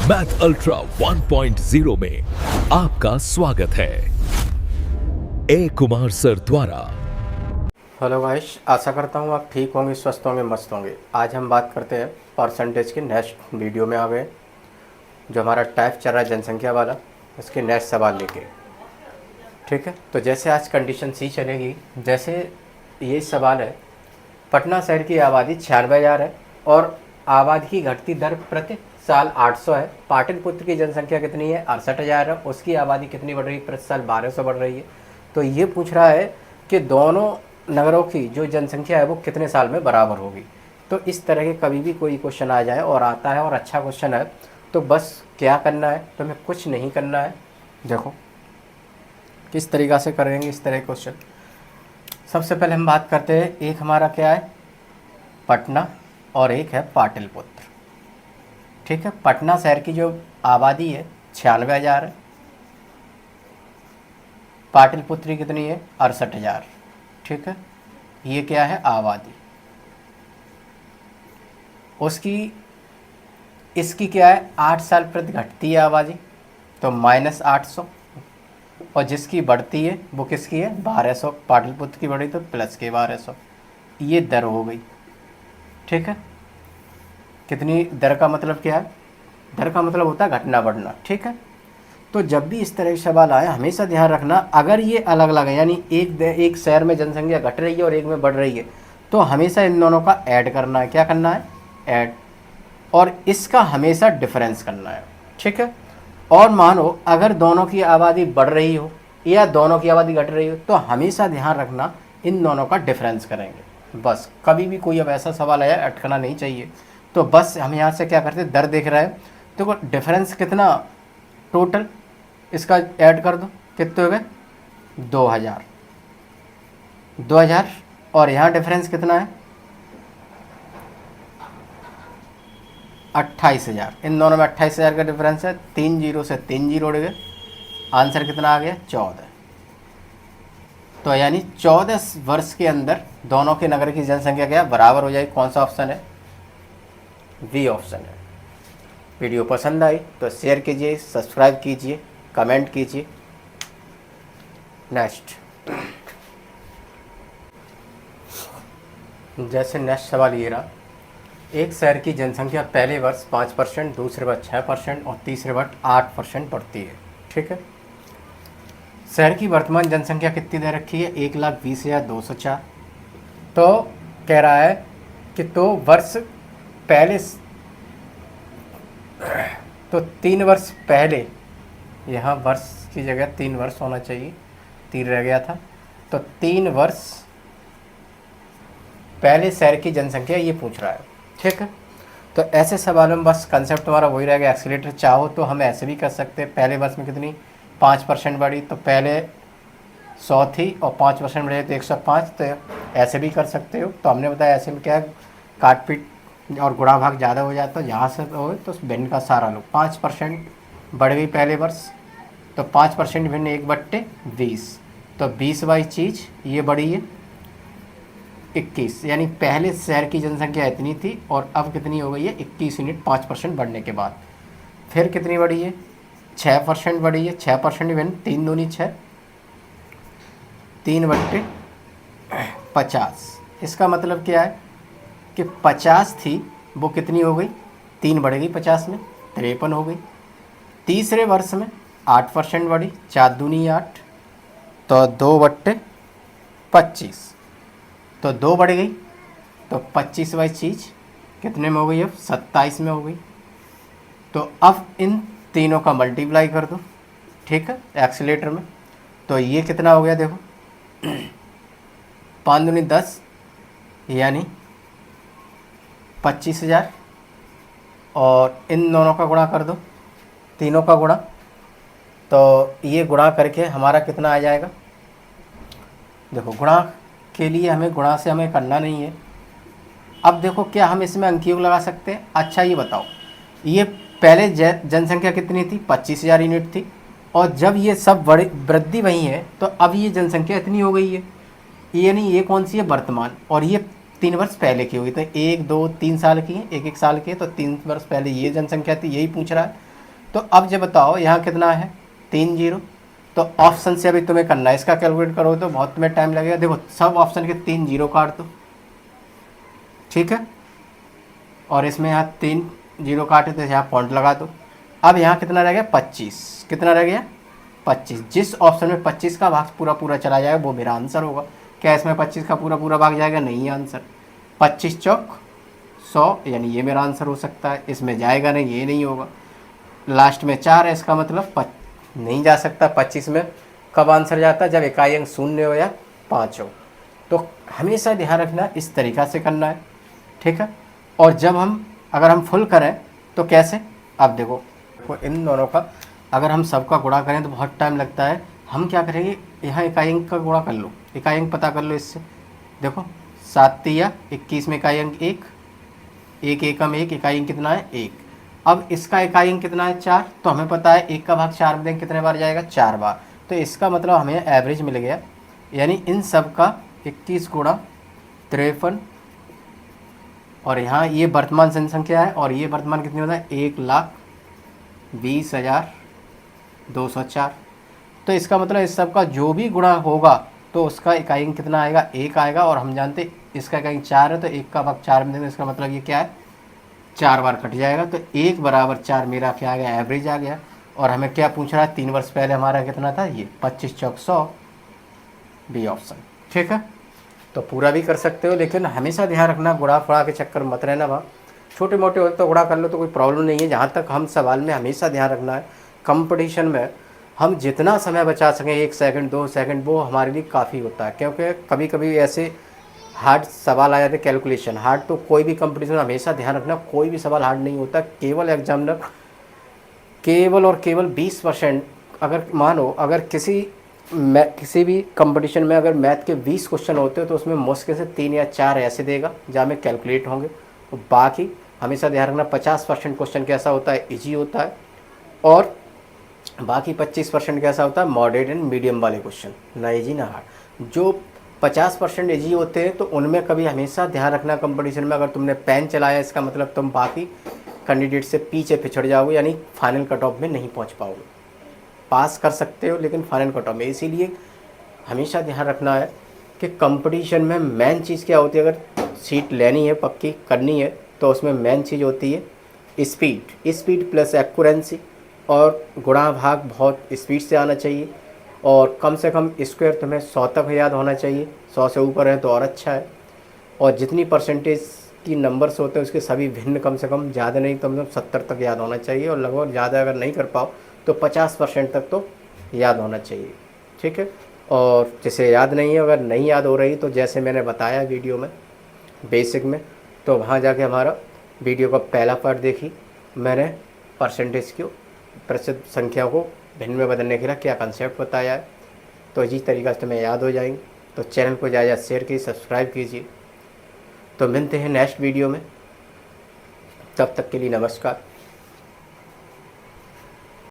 Math ultra 1.0 में आपका स्वागत है ए कुमार सर द्वारा। हेलो गाइस, आशा करता हूँ आप ठीक होंगे, स्वस्थ होंगे, मस्त होंगे। आज हम बात करते हैं परसेंटेज के। नेक्स्ट वीडियो में आ गए जो हमारा टाइप चल रहा है जनसंख्या वाला, उसके नेक्स्ट सवाल लेके। ठीक है, तो जैसे आज कंडीशन सी चलेगी, जैसे ये सवाल है, पटना शहर की आबादी 96,000 है और आबादी की घटती दर प्रति साल 800 है। पाटलिपुत्र की जनसंख्या कितनी है? 68,000 है। उसकी आबादी कितनी बढ़ रही है? प्रति साल 1200 बढ़ रही है। तो ये पूछ रहा है कि दोनों नगरों की जो जनसंख्या है वो कितने साल में बराबर होगी। तो इस तरह के कभी भी कोई क्वेश्चन आ जाए और आता है और अच्छा क्वेश्चन है, तो बस क्या करना है, तो हमें कुछ नहीं करना है। देखो किस तरीक़ा से करेंगे इस तरह के क्वेश्चन। सबसे पहले हम बात करते हैं, एक हमारा क्या है, पटना, और एक है पाटलिपुत्र। ठीक है, पटना शहर की जो आबादी है 96,000 है, पाटलिपुत्र की कितनी है? 68,000। ठीक है, ये क्या है? आबादी। उसकी इसकी क्या है? 8 साल प्रति घटती है आबादी, तो -800, और जिसकी बढ़ती है वो किसकी है? 1200। पाटलिपुत्र की बढ़ी तो प्लस के 1200। ये दर हो गई। ठीक है, कितनी दर का मतलब क्या है? दर का मतलब होता है घटना बढ़ना। ठीक है, तो जब भी इस तरह के सवाल आए हमेशा ध्यान रखना, अगर ये अलग अलग है, यानी एक शहर में जनसंख्या घट रही है और एक में बढ़ रही है, तो हमेशा इन दोनों का ऐड करना है। क्या करना है? ऐड। और इसका हमेशा डिफरेंस करना है। ठीक है, और मानो अगर दोनों की आबादी बढ़ रही हो या दोनों की आबादी घट रही हो, तो हमेशा ध्यान रखना इन दोनों का डिफरेंस करेंगे। बस कभी भी कोई अब ऐसा सवाल आया अटकना नहीं चाहिए। तो बस हम यहाँ से क्या करते हैं, दर देख रहे हैं, तो डिफरेंस कितना टोटल, इसका ऐड कर दो, कितने हो गए? 2000। 2000, और यहाँ डिफरेंस कितना है? 28,000। इन दोनों में 28,000 का डिफरेंस है। 3 जीरो से 3 जीरो उड़ गए, आंसर कितना आ गया? 14। तो यानी 14 वर्ष के अंदर दोनों के नगर की जनसंख्या क्या बराबर हो जाएगी। कौन सा ऑप्शन है? बी ऑप्शन है। वीडियो पसंद आई तो शेयर कीजिए, सब्सक्राइब कीजिए, कमेंट कीजिए। नेक्स्ट, जैसे नेक्स्ट सवाल ये रहा, एक शहर की जनसंख्या पहले वर्ष 5%, दूसरे वर्ष 6% और तीसरे वर्ष 8% बढ़ती है। ठीक है, शहर की वर्तमान जनसंख्या कितनी दे रखी है? 1,20,204। तो कह रहा है कि तो वर्ष पहले, तो 3 वर्ष पहले, यहाँ वर्ष की जगह 3 वर्ष होना चाहिए, 3 रह गया था, तो 3 वर्ष पहले शहर की जनसंख्या ये पूछ रहा है। ठीक है, तो ऐसे सवालों में बस कंसेप्ट हमारा वही रहेगा। एक्सीलेटर चाहो तो हम ऐसे भी कर सकते हैं, पहले वर्ष में कितनी 5% बढ़ी, तो पहले 100 थी और 5% बढ़े तो 105, तो ऐसे भी कर सकते हो। तो हमने बताया ऐसे में क्या है, काट पीट और गुणा भाग ज़्यादा हो जाता है, जहाँ से हो तो भिन्न का सारा लो। 5% बढ़ गई पहले वर्ष, तो 5% भिन्न 1/20, तो 20 वाली चीज़ ये बढ़ी है 21। यानी पहले शहर की जनसंख्या इतनी थी और अब कितनी हो गई है? 21 यूनिट 5% बढ़ने के बाद। फिर कितनी बढ़ी है? 6% बढ़ी है। 6% भिन्न 3 दूनी 6, 3/50। इसका मतलब क्या है कि 50 थी वो कितनी हो गई? 3 बढ़ गई 50 में, 53 हो गई। तीसरे वर्ष में 8% बढ़ी, 4 दूनी 8, तो 2/25, तो 2 बढ़ गई, तो 25 वाली चीज़ कितने में हो गई? अब 27 में हो गई। तो अब इन तीनों का मल्टीप्लाई कर दो। ठीक है, एक्सीलेटर में, तो ये कितना हो गया? देखो 5 दूनी 10, यानी 25,000, और इन दोनों का गुणा कर दो, तीनों का गुणा, तो ये गुणा करके हमारा कितना आ जाएगा? देखो गुणा के लिए हमें गुणा से हमें करना नहीं है। अब देखो क्या हम इसमें अंकयोग लगा सकते हैं? अच्छा ये बताओ, ये पहले जनसंख्या कितनी थी? 25,000 यूनिट थी, और जब ये सब बड़ी वृद्धि वही है तो अब ये जनसंख्या इतनी हो गई है। यानी ये कौन सी है? वर्तमान, और ये 3 वर्ष पहले की होगी। तो 1 2 3 साल की है, 1 1 साल की है, तो 3 वर्ष पहले ये जनसंख्या थी, यही पूछ रहा है। तो अब जब बताओ यहाँ कितना है 3 जीरो, तो ऑप्शन से अभी तुम्हें करना है, इसका कैलकुलेट करो तो बहुत तुम्हें टाइम लगेगा। देखो सब ऑप्शन के 3 जीरो काट दो, ठीक है, और इसमें यहाँ 3 जीरो काटे तो यहाँ पॉइंट लगा दो। अब यहाँ कितना रह गया 25, कितना रह गया 25। जिस ऑप्शन में 25 का भाग पूरा पूरा चला जाएगा वो मेरा आंसर होगा। क्या इसमें 25 का पूरा पूरा भाग जाएगा? नहीं है आंसर। 25 चौक 100, यानी ये मेरा आंसर हो सकता है। इसमें जाएगा नहीं, ये नहीं होगा। लास्ट में 4 है, इसका मतलब नहीं जा सकता। 25 में कब आंसर जाता है? जब इकाई अंक 0 हो या 5 हो। तो हमेशा ध्यान रखना इस तरीक़ा से करना है, ठीक है। और जब अगर हम फुल करें तो कैसे? अब देखो इन दोनों का अगर हम सबका गुणा करें तो बहुत टाइम लगता है। हम क्या करेंगे, यहाँ इकाई अंक का गुणा कर लो, इकाई अंक पता कर लो इससे। देखो 7 तिया 21 में इकाई अंक 1, 1 एकम 1, इकाई अंक कितना है 1। अब इसका इकाई अंक कितना है 4, तो हमें पता है 1 का भाग 4 में देंगे कितने बार जाएगा? 4 बार। तो इसका मतलब हमें एवरेज मिल गया, यानी इन सब का 21 गुणा 53। और यहाँ ये वर्तमान जनसंख्या है और ये वर्तमान कितनी होता है? 1,20,204। तो इसका मतलब इस सब का जो भी गुणा होगा तो उसका इकाई अंक कितना आएगा? 1 आएगा। और हम जानते इसका इकाई अंक 4 है, तो 1 का भाग 4 में देंगे, इसका मतलब ये क्या है? 4 बार कट जाएगा। तो 1 बराबर 4 मेरा क्या आ गया? एवरेज आ गया। और हमें क्या पूछ रहा है? 3 वर्ष पहले हमारा कितना था? ये 25 चौक 100, बी ऑप्शन, ठीक है। तो पूरा भी कर सकते हो, लेकिन हमेशा ध्यान रखना गुणा फड़ा के चक्कर मत रहना। वहाँ छोटे मोटे होते तो गुणा कर लो तो कोई प्रॉब्लम नहीं है। जहाँ तक हम सवाल में हमेशा ध्यान रखना है, कंपटीशन में हम जितना समय बचा सकें, 1 सेकंड 2 सेकंड, वो हमारे लिए काफ़ी होता है। क्योंकि कभी कभी ऐसे हार्ड सवाल आ जाते, कैलकुलेशन हार्ड। तो कोई भी कंपटीशन हमेशा ध्यान रखना, कोई भी सवाल हार्ड नहीं होता। केवल एग्जामिनर केवल और केवल 20%, अगर मानो अगर किसी भी कंपटीशन में अगर मैथ के 20 क्वेश्चन होते हैं तो उसमें मुश्किल से 3 या 4 ऐसे देगा जहाँ में कैलकुलेट होंगे। तो बाकी हमेशा ध्यान रखना 50% क्वेश्चन कैसा होता है? इजी होता है। और बाकी 25% कैसा होता है? मॉडरेट एंड मीडियम वाले क्वेश्चन, ना इजी ना हार्ड। जो 50% इजी होते हैं तो उनमें कभी हमेशा ध्यान रखना, कंपटीशन में अगर तुमने पेन चलाया इसका मतलब तुम बाकी कैंडिडेट से पीछे पिछड़ जाओगे, यानी फाइनल कट ऑफ में नहीं पहुँच पाओगे। पास कर सकते हो लेकिन फाइनल कट ऑफ में। इसीलिए हमेशा ध्यान रखना है कि कंपटीशन में मेन चीज़ क्या होती है। अगर सीट लेनी है, पक्की करनी है, तो उसमें मेन चीज़ होती है स्पीड प्लस एक्यूरेंसी। और गुणा भाग बहुत स्पीड से आना चाहिए। और कम से कम स्क्वायर तुम्हें 100 तक याद होना चाहिए, 100 से ऊपर है तो और अच्छा है। और जितनी परसेंटेज की नंबर्स होते हैं उसके सभी भिन्न, कम से कम ज़्यादा नहीं कम से कम 70 तक याद होना चाहिए। और लगभग ज़्यादा अगर नहीं कर पाओ तो 50% तक तो याद होना चाहिए, ठीक है। और जैसे याद नहीं है, अगर नहीं याद हो रही तो जैसे मैंने बताया वीडियो में बेसिक में, तो वहाँ जाके हमारा वीडियो का पहला पार्ट देखी मैंने, परसेंटेज की प्रतिशत संख्या को भिन्न में बदलने के लिए क्या कंसेप्ट बताया है। तो इसी तरीक़ा से तुम्हें याद हो जाएंगे। तो चैनल को ज़्यादा शेयर कीजिए, सब्सक्राइब कीजिए। तो मिलते हैं नेक्स्ट वीडियो में, तब तक के लिए नमस्कार।